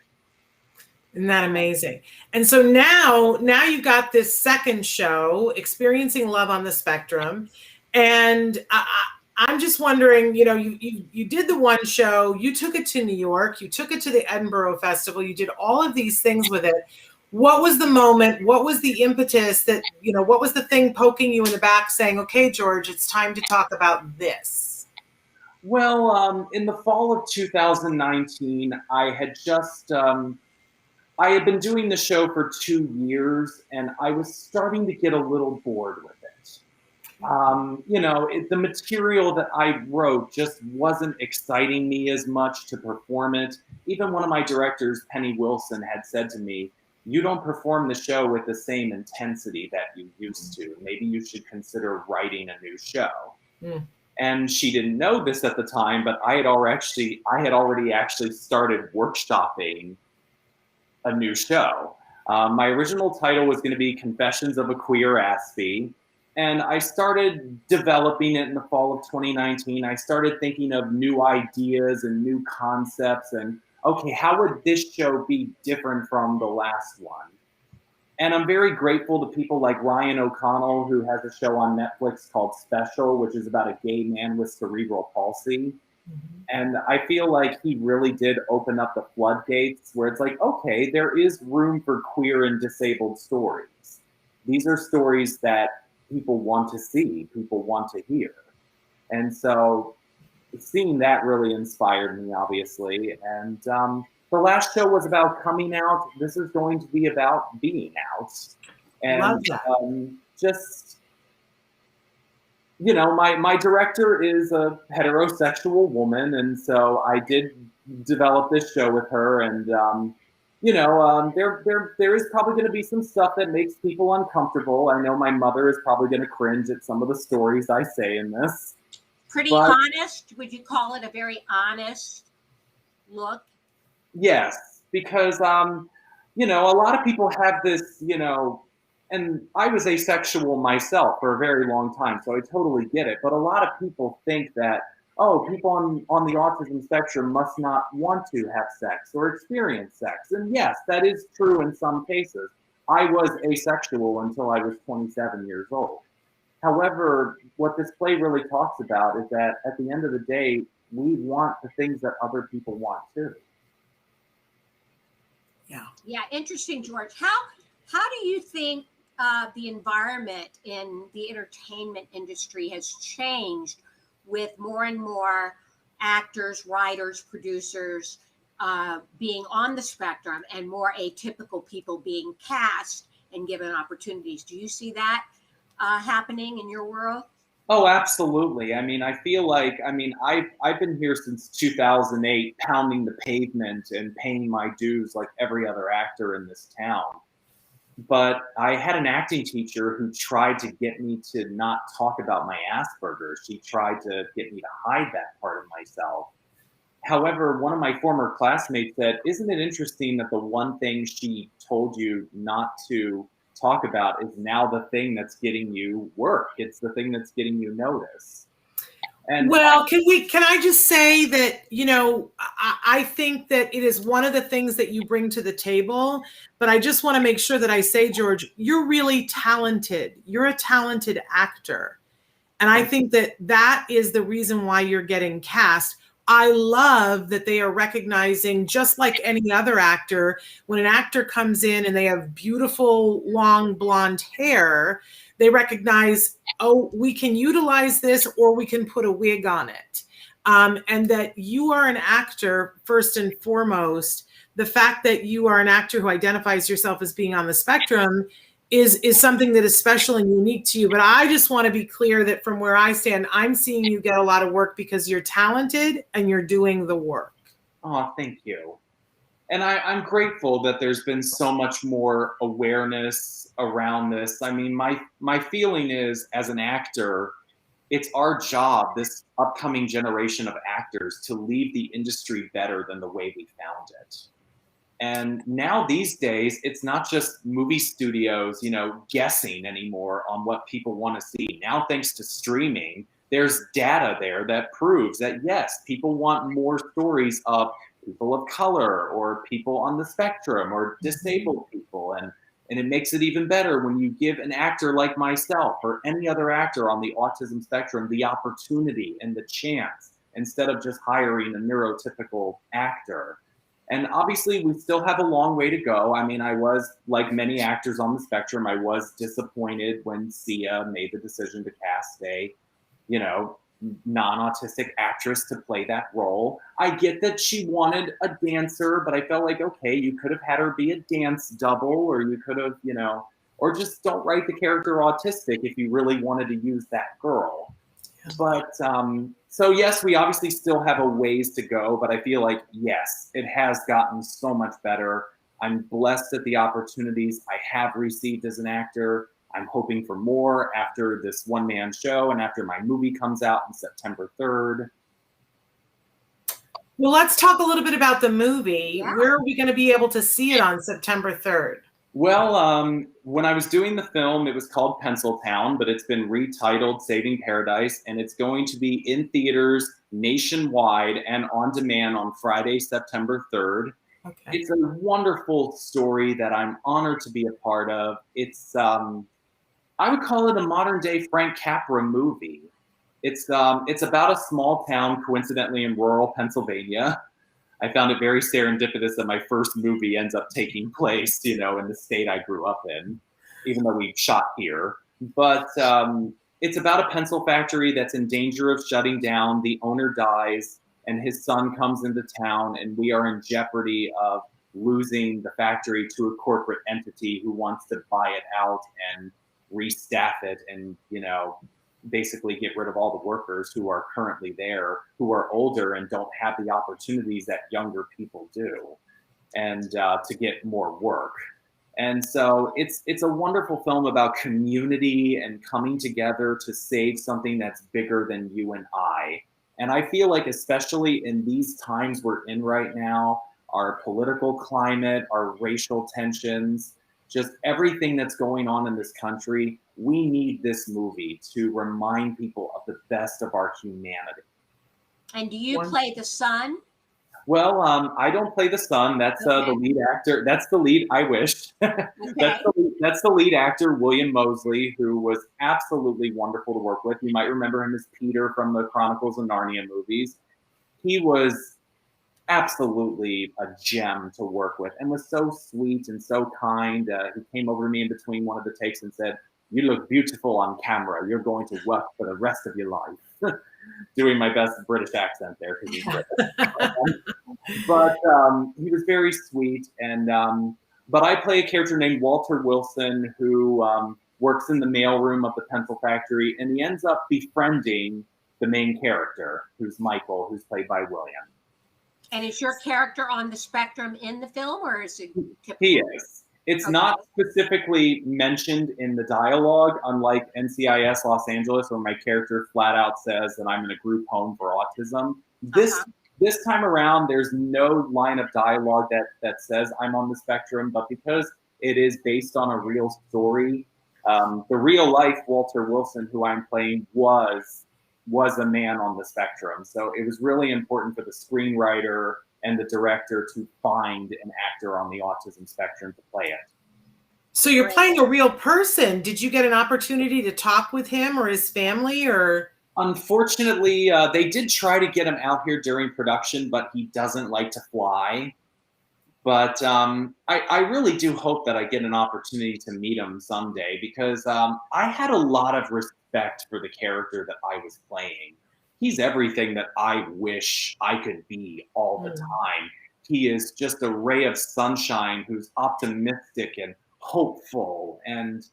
Isn't that amazing? And so now you've got this second show, Experiencing Love on the Spectrum. And I'm just wondering, you know, you did the one show, you took it to New York, you took it to the Edinburgh Festival, you did all of these things with it. What was the moment? What was the impetus that, you know, what was the thing poking you in the back saying, okay, George, it's time to talk about this? Well, in the fall of 2019, I had been doing the show for 2 years, and I was starting to get a little bored with it. You know, the material that I wrote just wasn't exciting me as much to perform it. Even one of my directors, Penny Wilson, had said to me, "You don't perform the show with the same intensity that you used to. Maybe you should consider writing a new show." Mm. And she didn't know this at the time, but I had already actually started workshopping a new show. My original title was going to be Confessions of a Queer Aspie. And I started developing it in the fall of 2019. I started thinking of new ideas and new concepts and, okay, how would this show be different from the last one? And I'm very grateful to people like Ryan O'Connell, who has a show on Netflix called Special, which is about a gay man with cerebral palsy. Mm-hmm. And I feel like he really did open up the floodgates where it's like, okay, there is room for queer and disabled stories. These are stories that people want to see, people want to hear. And so seeing that really inspired me, obviously. And the last show was about coming out. This is going to be about being out. And just, you know, my director is a heterosexual woman. And so I did develop this show with her. And, you know, there is probably going to be some stuff that makes people uncomfortable. I know my mother is probably going to cringe at some of the stories I say in this. Pretty honest? Would you call it a very honest look? Yes, because, you know, a lot of people have this, you know, and I was asexual myself for a very long time, so I totally get it. But a lot of people think that, oh, people on the autism spectrum must not want to have sex or experience sex. And yes, that is true in some cases. I was asexual until I was 27 years old. However, what this play really talks about is that at the end of the day, we want the things that other people want too. Yeah, interesting, George. How do you think the environment in the entertainment industry has changed with more and more actors, writers, producers being on the spectrum and more atypical people being cast and given opportunities? Do you see that happening in your world? Oh, absolutely. I mean, I feel like, I've been here since 2008, pounding the pavement and paying my dues like every other actor in this town. But I had an acting teacher who tried to get me to not talk about my Asperger's. She tried to get me to hide that part of myself. However, one of my former classmates said, "Isn't it interesting that the one thing she told you not to talk about is now the thing that's getting you work? It's the thing that's getting you notice." And well, can I just say that, you know, I think that it is one of the things that you bring to the table, but I just want to make sure that I say, George, you're really talented. You're a talented actor. And I think that that is the reason why you're getting cast. I love that they are recognizing, just like any other actor, when an actor comes in and they have beautiful, long blonde hair, they recognize, oh, we can utilize this or we can put a wig on it. And that you are an actor, first and foremost. The fact that you are an actor who identifies yourself as being on the spectrum is something that is special and unique to you. But I just want to be clear that from where I stand, I'm seeing you get a lot of work because you're talented and you're doing the work. Oh, thank you. And I'm grateful that there's been so much more awareness around this. I mean, my feeling is, as an actor, it's our job, this upcoming generation of actors, to leave the industry better than the way we found it. And now these days, it's not just movie studios, guessing anymore on what people want to see. Now, thanks to streaming, there's data there that proves that, yes, people want more stories of people of color or people on the spectrum or disabled people. And it makes it even better when you give an actor like myself or any other actor on the autism spectrum the opportunity and the chance instead of just hiring a neurotypical actor. And obviously, we still have a long way to go. I mean, I was, like many actors on the spectrum, I was disappointed when Sia made the decision to cast a, non-autistic actress to play that role. I get that she wanted a dancer, but I felt like, okay, you could have had her be a dance double, or you could have, or just don't write the character autistic if you really wanted to use that girl. But so yes, we obviously still have a ways to go, but I feel like, yes, it has gotten so much better. I'm blessed at the opportunities I have received as an actor. I'm hoping for more after this one-man show and after my movie comes out on September 3rd. Well, let's talk a little bit about the movie. Yeah. Where are we going to be able to see it on September 3rd? Well, when I was doing the film, it was called Penciltown, but it's been retitled Saving Paradise, and it's going to be in theaters nationwide and on demand on Friday, September 3rd. Okay. It's a wonderful story that I'm honored to be a part of. It's, I would call it a modern day Frank Capra movie. It's about a small town, coincidentally in rural Pennsylvania. I found it very serendipitous that my first movie ends up taking place, in the state I grew up in, even though we shot here. But it's about a pencil factory that's in danger of shutting down. The owner dies, and his son comes into town, and we are in jeopardy of losing the factory to a corporate entity who wants to buy it out and restaff it and, basically get rid of all the workers who are currently there, who are older and don't have the opportunities that younger people do, and to get more work. And so it's a wonderful film about community and coming together to save something that's bigger than you and I. And I feel like, especially in these times we're in right now, our political climate, our racial tensions, just everything that's going on in this country, we need this movie to remind people of the best of our humanity. And do you play the son? Well, I don't play the son. That's the lead actor. That's the lead. I wish. Okay. That's the lead actor, William Moseley, who was absolutely wonderful to work with. You might remember him as Peter from the Chronicles of Narnia movies. He was absolutely a gem to work with and was so sweet and so kind. He came over to me in between one of the takes and said, "You look beautiful on camera. You're going to work for the rest of your life." Doing my best British accent there because he's British. But he was very sweet. And but I play a character named Walter Wilson who works in the mailroom of the pencil factory, and he ends up befriending the main character, who's Michael, who's played by William. And is your character on the spectrum in the film, or is it typical? He is. It's not specifically mentioned in the dialogue, unlike NCIS Los Angeles, where my character flat out says that I'm in a group home for autism. This time around, there's no line of dialogue that says I'm on the spectrum, but because it is based on a real story, the real life Walter Wilson, who I'm playing, was a man on the spectrum. So it was really important for the screenwriter and the director to find an actor on the autism spectrum to play it. So you're playing a real person. Did you get an opportunity to talk with him or his family, or? Unfortunately, they did try to get him out here during production, but he doesn't like to fly. But I really do hope that I get an opportunity to meet him someday, because I had a lot of respect for the character that I was playing. He's everything that I wish I could be all the time. He is just a ray of sunshine who's optimistic and hopeful. And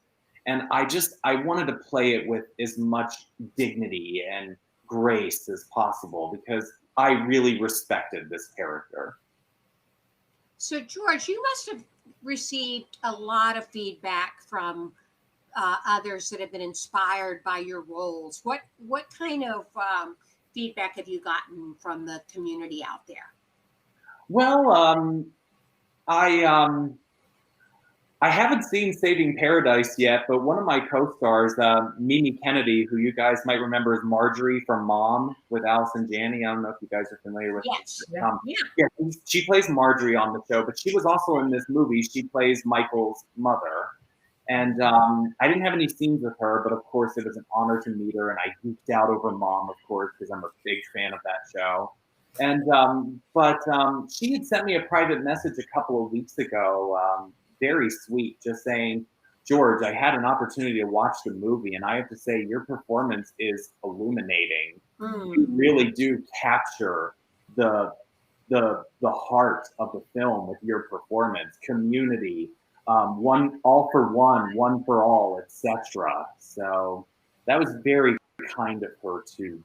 I wanted to play it with as much dignity and grace as possible, because I really respected this character. So, George, you must have received a lot of feedback from others that have been inspired by your roles? What kind of feedback have you gotten from the community out there? Well, I haven't seen Saving Paradise yet, but one of my co-stars, Mimi Kennedy, who you guys might remember as Marjorie from Mom with Allison Janney. I don't know if you guys are familiar with. Yes. Yeah, she plays Marjorie on the show, but she was also in this movie. She plays Michael's mother. And I didn't have any scenes with her, but of course it was an honor to meet her, and I geeked out over Mom, of course, because I'm a big fan of that show. And but she had sent me a private message a couple of weeks ago, very sweet, just saying, George, I had an opportunity to watch the movie, and I have to say your performance is illuminating. You really do capture the heart of the film with your performance, community, one all for one for all, etc. So that was very kind of her to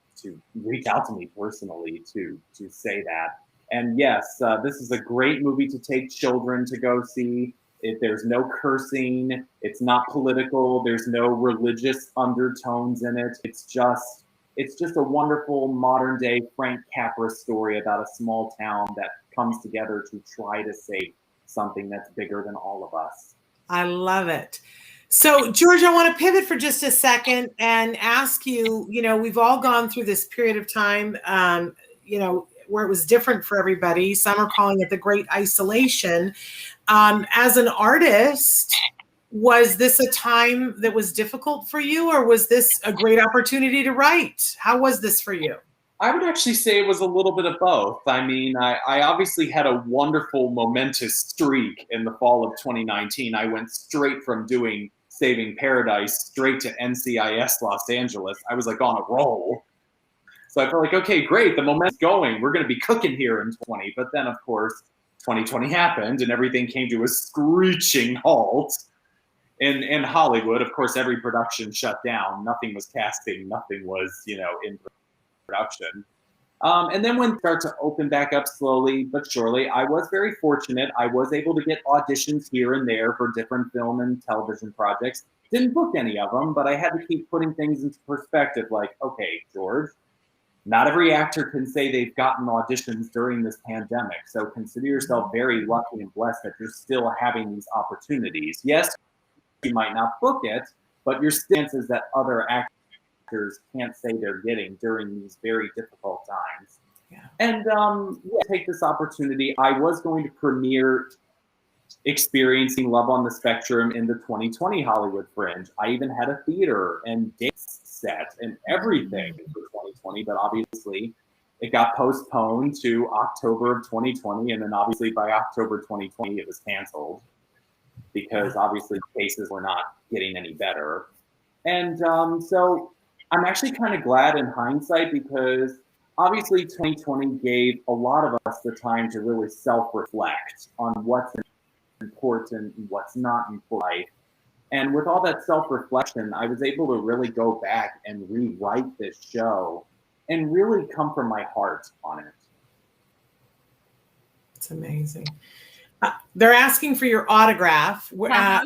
reach out to me personally to say that. And yes, this is a great movie to take children to go see. There's no cursing. It's not political. There's no religious undertones in it. It's just a wonderful modern day Frank Capra story about a small town that comes together to try to save something that's bigger than all of us. I love it. So, George, I want to pivot for just a second and ask you, we've all gone through this period of time, where it was different for everybody. Some are calling it the Great Isolation. As an artist, was this a time that was difficult for you, or was this a great opportunity to write? How was this for you? I would actually say it was a little bit of both. I mean, I obviously had a wonderful, momentous streak in the fall of 2019. I went straight from doing Saving Paradise straight to NCIS Los Angeles. I was like on a roll. So I felt like, okay, great, the momentum's going. We're going to be cooking here in 20. But then, of course, 2020 happened and everything came to a screeching halt in Hollywood. Of course, every production shut down. Nothing was casting. Nothing was, in production. And then when it started to open back up slowly but surely, I was very fortunate. I was able to get auditions here and there for different film and television projects. Didn't book any of them, but I had to keep putting things into perspective. Like, okay, George, not every actor can say they've gotten auditions during this pandemic. So consider yourself very lucky and blessed that you're still having these opportunities. Yes, you might not book it, but your chances that other actors can't say they're getting during these very difficult times. Yeah. And take this opportunity. I was going to premiere Experiencing Love on the Spectrum in the 2020 Hollywood Fringe. I even had a theater and dates set and everything for 2020, but obviously it got postponed to October of 2020, and then obviously by October 2020 it was canceled because obviously cases were not getting any better. And so I'm actually kind of glad in hindsight because obviously 2020 gave a lot of us the time to really self-reflect on what's important and what's not in life. And with all that self-reflection, I was able to really go back and rewrite this show and really come from my heart on it. It's amazing. They're asking for your autograph. I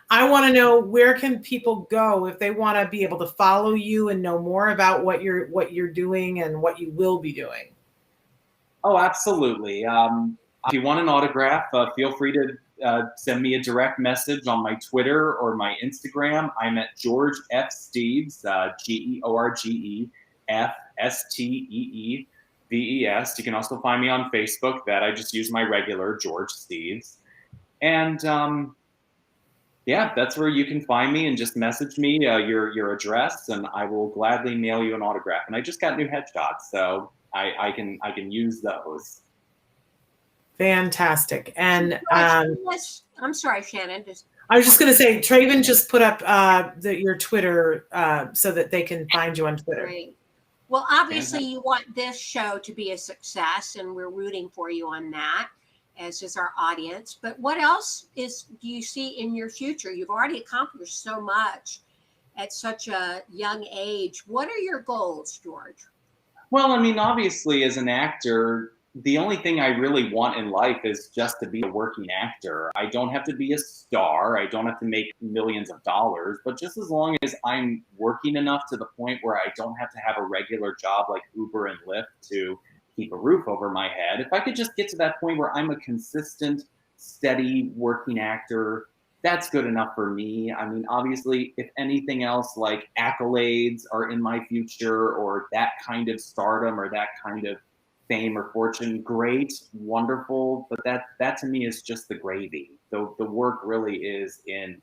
want to know, where can people go if they want to be able to follow you and know more about what you're doing and what you will be doing? Oh, absolutely. If you want an autograph, feel free to send me a direct message on my Twitter or my Instagram. I'm at George F. Steeves, GeorgeFsteeves. You can also find me on Facebook. That I just use my regular George Steeves. And that's where you can find me, and just message me your address, and I will gladly mail you an autograph. And I just got new headshots, so I can use those. Fantastic. And I'm sorry, Shannon. I was just going to say, Traven just put up your Twitter so that they can find you on Twitter. Great. Well, obviously you want this show to be a success, and we're rooting for you on that, as is our audience. But what else do you see in your future? You've already accomplished so much at such a young age. What are your goals, George? Well, I mean, obviously, as an actor, the only thing I really want in life is just to be a working actor. I don't have to be a star. I don't have to make millions of dollars, but just as long as I'm working enough to the point where I don't have to have a regular job like Uber and Lyft to keep a roof over my head, if I could just get to that point where I'm a consistent, steady working actor, that's good enough for me. I mean, obviously, if anything else like accolades are in my future or that kind of stardom or that kind of fame or fortune, great, wonderful, but that to me is just the gravy. So the work really is in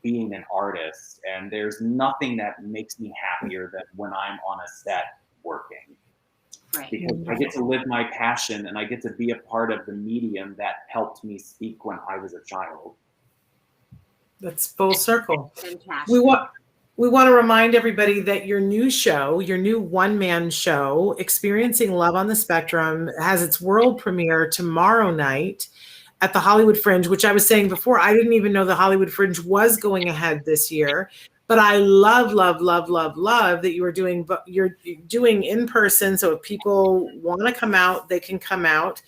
being an artist, and there's nothing that makes me happier than when I'm on a set working. Right. Because I get to live my passion and I get to be a part of the medium that helped me speak when I was a child. That's full circle. Fantastic. We want to remind everybody that your new show, your new one-man show, Experiencing Love on the Spectrum, has its world premiere tomorrow night at the Hollywood Fringe, which I was saying before, I didn't even know the Hollywood Fringe was going ahead this year. But I love that you're doing in person. So if people want to come out, they can come out.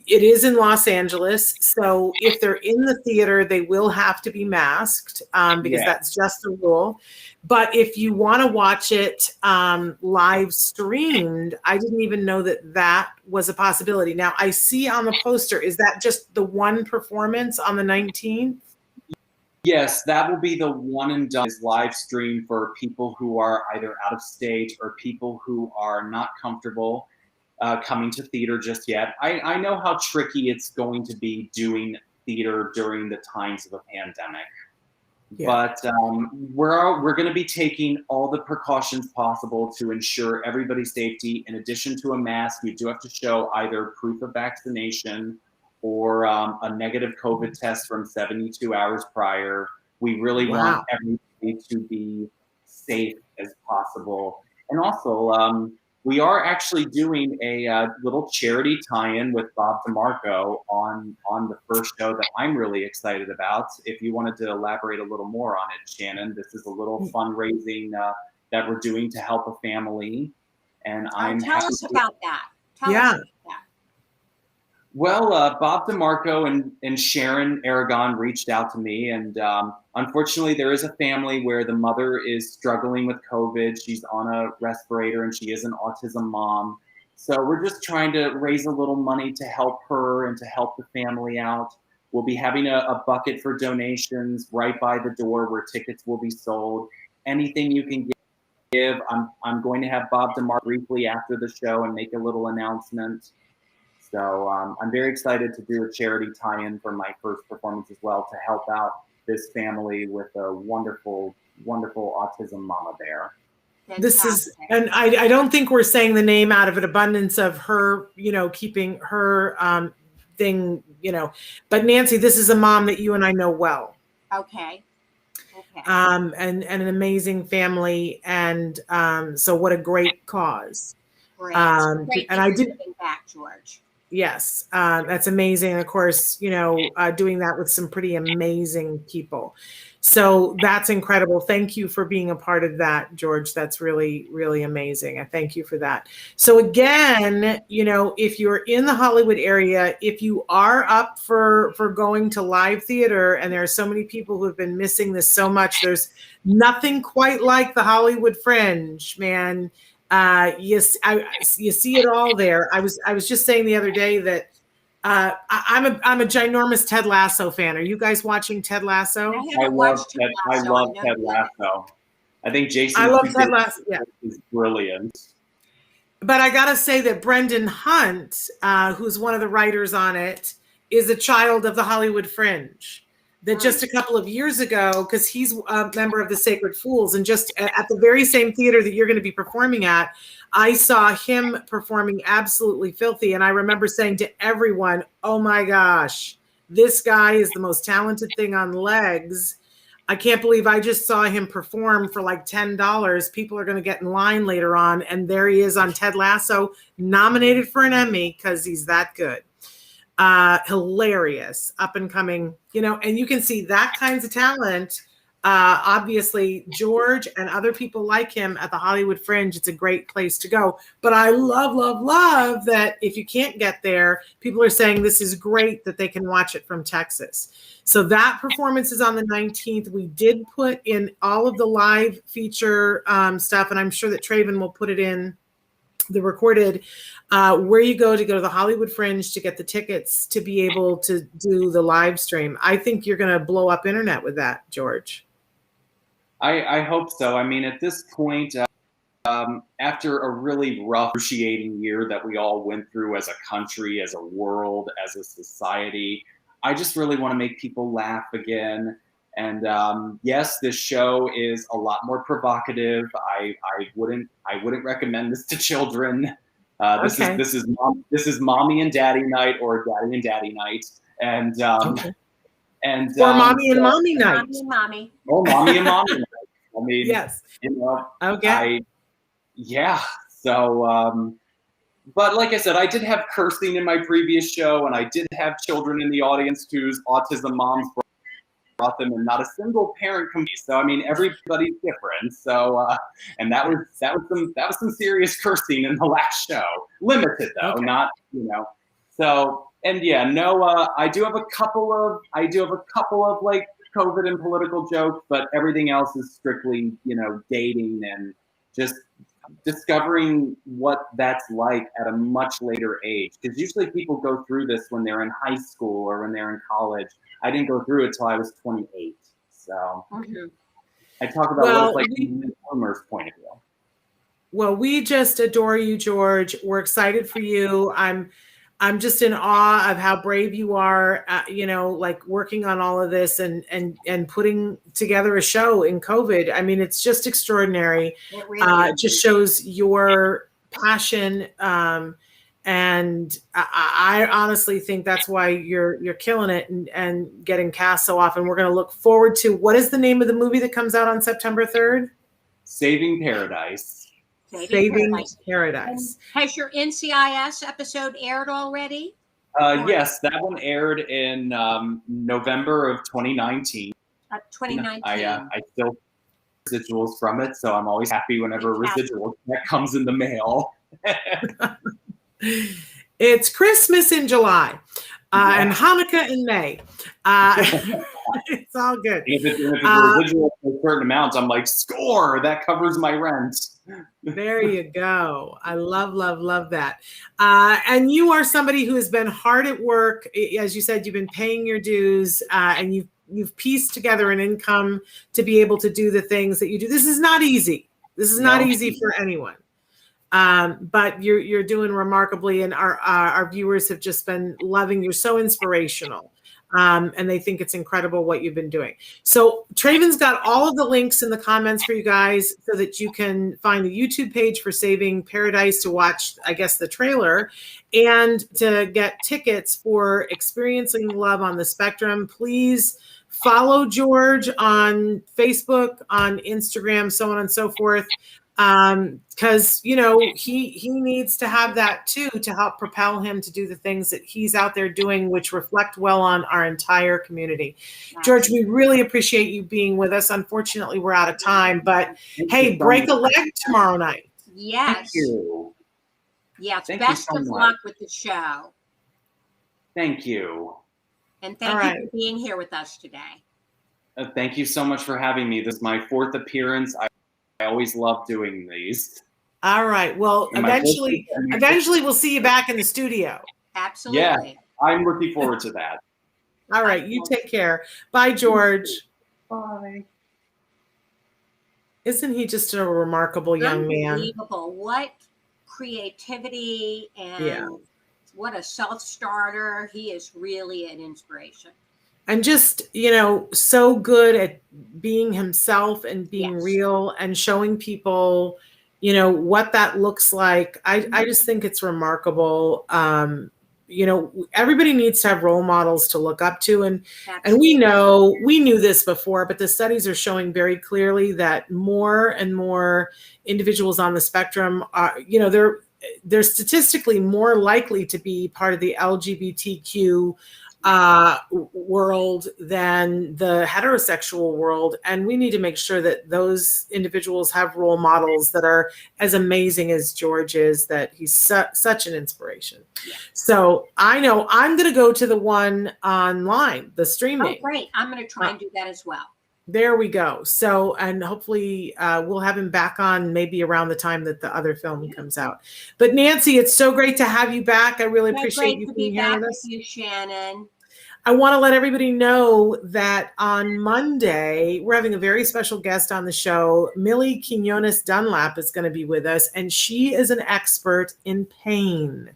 It is in Los Angeles. So if they're in the theater, they will have to be masked because that's just the rule. But if you want to watch it live streamed, I didn't even know that was a possibility. Now I see on the poster, is that just the one performance on the 19th? Yes, that will be the one and done live stream for people who are either out of state or people who are not comfortable coming to theater just yet. I know how tricky it's going to be doing theater during the times of a pandemic. Yeah. But we're going to be taking all the precautions possible to ensure everybody's safety. In addition to a mask, you do have to show either proof of vaccination or a negative COVID test from 72 hours prior. We really want everybody to be safe as possible. And also, we are actually doing a little charity tie-in with Bob DeMarco on the first show that I'm really excited about. If you wanted to elaborate a little more on it, Shannon, this is a little fundraising that we're doing to help a family. And tell us about that. Tell us about that. Well, Bob DeMarco and Sharon Aragon reached out to me, and unfortunately, there is a family where the mother is struggling with COVID. She's on a respirator, and she is an autism mom. So we're just trying to raise a little money to help her and to help the family out. We'll be having a bucket for donations right by the door where tickets will be sold. Anything you can give. I'm going to have Bob DeMarco briefly after the show and make a little announcement. So I'm very excited to do a charity tie-in for my first performance as well to help out this family with a wonderful, wonderful autism mama bear. This is, and I don't think we're saying the name out of an abundance of her, keeping her thing, but Nancy, this is a mom that you and I know well. Okay. And an amazing family. And so what a great cause. Great. And I did back, George. Yes, that's amazing. And of course, doing that with some pretty amazing people. So that's incredible. Thank you for being a part of that, George. That's really, really amazing. I thank you for that. So again, if you're in the Hollywood area, if you are up for going to live theater, and there are so many people who have been missing this so much, there's nothing quite like the Hollywood Fringe, man. Yes, you see it all there. I was just saying the other day that I'm a ginormous Ted Lasso fan. Are you guys watching Ted Lasso? I love Ted Lasso. I think Jason. I love Ted Lasso. Yeah, is brilliant. But I gotta say that Brendan Hunt, who's one of the writers on it, is a child of the Hollywood Fringe. That just a couple of years ago, because he's a member of the Sacred Fools, and just at the very same theater that you're going to be performing at, I saw him performing absolutely filthy. And I remember saying to everyone, oh my gosh, this guy is the most talented thing on legs. I can't believe I just saw him perform for like $10. People are going to get in line later on. And there he is on Ted Lasso, nominated for an Emmy because he's that good. Hilarious, up and coming, and you can see that kinds of talent Obviously, George and other people like him at the Hollywood Fringe, it's a great place to go. But I love that if you can't get there, people are saying this is great that they can watch it from Texas. So that performance is on the 19th. We did put in all of the live feature stuff, and I'm sure that Traven will put it in the recorded, where you go to the Hollywood Fringe to get the tickets to be able to do the live stream. I think you're going to blow up internet with that, George. I hope so. I mean, at this point, after a really rough, excruciating year that we all went through as a country, as a world, as a society, I just really want to make people laugh again. And yes, this show is a lot more provocative. I wouldn't recommend this to children. This is mommy and daddy night, or daddy and daddy night, and Okay. and Or mommy and mommy night. Mommy and mommy. Oh, mommy and mommy night. I mean, Yes. you know, Okay. yeah. So, but like I said, I did have cursing in my previous show, and I did have children in the audience whose autism moms brought them, and not a single parent complained. So I mean, everybody's different. So and that was some serious cursing in the last show. Limited though, Okay. not So and yeah, no, I do have a couple of like COVID and political jokes, but everything else is strictly dating and just discovering what that's like at a much later age. Because usually people go through this when they're in high school or when they're in college. I didn't go through it till I was 28. So I talk about what it's like from the consumer's point of view. Well, we just adore you, George. We're excited for you. I'm just in awe of how brave you are, like working on all of this and putting together a show in COVID. I mean, it's just extraordinary. It really It just shows your passion. And I honestly think that's why you're killing it and getting cast so often. We're going to look forward to, what is the name of the movie that comes out on September 3rd? Saving Paradise. Saving Paradise. Has your NCIS episode aired already? Yes, that one aired in November of 2019. 2019. I still have residuals from it, so I'm always happy whenever a residual that comes in the mail. It's Christmas in July and Hanukkah in May. It's all good. If it's a residual for a certain amount, I'm like, score, that covers my rent. There you go. I love that. And you are somebody who has been hard at work. As you said, you've been paying your dues, and you've pieced together an income to be able to do the things that you do. This is not easy. This is not easy for anyone. But you're doing remarkably, and our viewers have just been loving. You're so inspirational. And they think it's incredible what you've been doing. So Traven's got all of the links in the comments for you guys so that you can find the YouTube page for Saving Paradise to watch, I guess, the trailer, and to get tickets for Experiencing Love on the Spectrum. Please follow George on Facebook, on Instagram, so on and so forth. Because he needs to have that too, to help propel him to do the things that he's out there doing, which reflect well on our entire community. George, we really appreciate you being with us. Unfortunately, we're out of time, but hey, break a leg tomorrow night. Yes. Thank you. Yes. Thank Best you so of much. luck with the show. Thank you. And thank you for being here with us today. Thank you so much for having me. This is my 4th appearance. I always love doing these. All right. Well, eventually we'll see you back in the studio. Absolutely. Yeah, I'm looking forward to that. All right. You take care. Bye, George. Bye. Isn't he just a remarkable young man? Unbelievable. What creativity and what a self-starter. He is really an inspiration. And just, so good at being himself and being real and showing people, what that looks like. I just think it's remarkable. Everybody needs to have role models to look up to. And we knew this before, but the studies are showing very clearly that more and more individuals on the spectrum are, they're statistically more likely to be part of the LGBTQ world than the heterosexual world. And we need to make sure that those individuals have role models that are as amazing as George is, that he's such an inspiration. Yeah. So I know I'm going to go to the one online, the streaming. Oh, great. I'm going to try and do that as well. There we go. So, and hopefully we'll have him back on maybe around the time that the other film comes out. But Nancy, it's so great to have you back. I really appreciate you being here with us. You, Shannon. I want to let everybody know that on Monday, we're having a very special guest on the show. Millie Quinones Dunlap is going to be with us, and she is an expert in pain.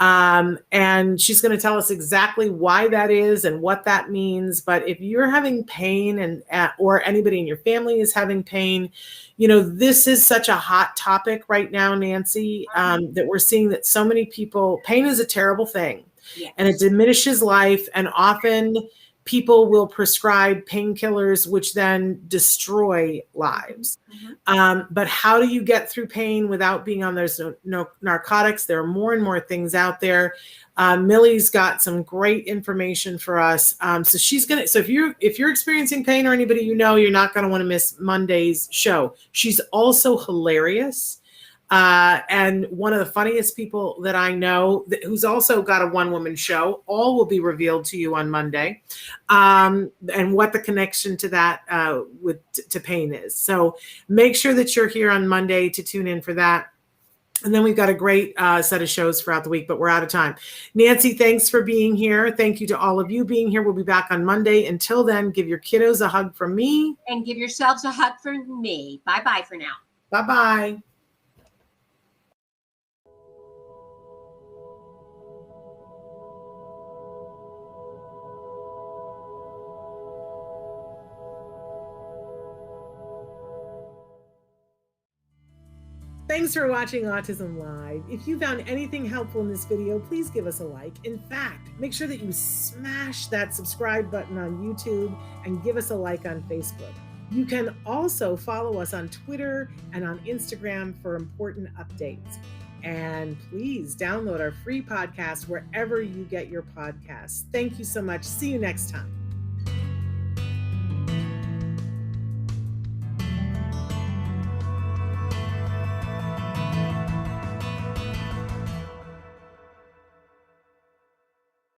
And she's going to tell us exactly why that is and what that means. But if you're having pain and or anybody in your family is having pain, you know, this is such a hot topic right now, Nancy, that we're seeing that so many people, pain is a terrible thing. Yes. And it diminishes life. And often people will prescribe painkillers, which then destroy lives. Mm-hmm. But how do you get through pain without being on those narcotics? There are more and more things out there. Millie's got some great information for us. So she's going to, so if you're experiencing pain or anybody, you know, you're not going to want to miss Monday's show. She's also hilarious. And one of the funniest people that I know, who's also got a one-woman show. All will be revealed to you on Monday, and what the connection to that to pain is. So make sure that you're here on Monday to tune in for that. And then we've got a great set of shows throughout the week, but we're out of time. Nancy, thanks for being here. Thank you to all of you being here. We'll be back on Monday. Until then, give your kiddos a hug from me. And give yourselves a hug from me. Bye-bye for now. Bye-bye. Thanks for watching Autism Live. If you found anything helpful in this video, please give us a like. In fact, make sure that you smash that subscribe button on YouTube and give us a like on Facebook. You can also follow us on Twitter and on Instagram for important updates. And please download our free podcast wherever you get your podcasts. Thank you so much. See you next time.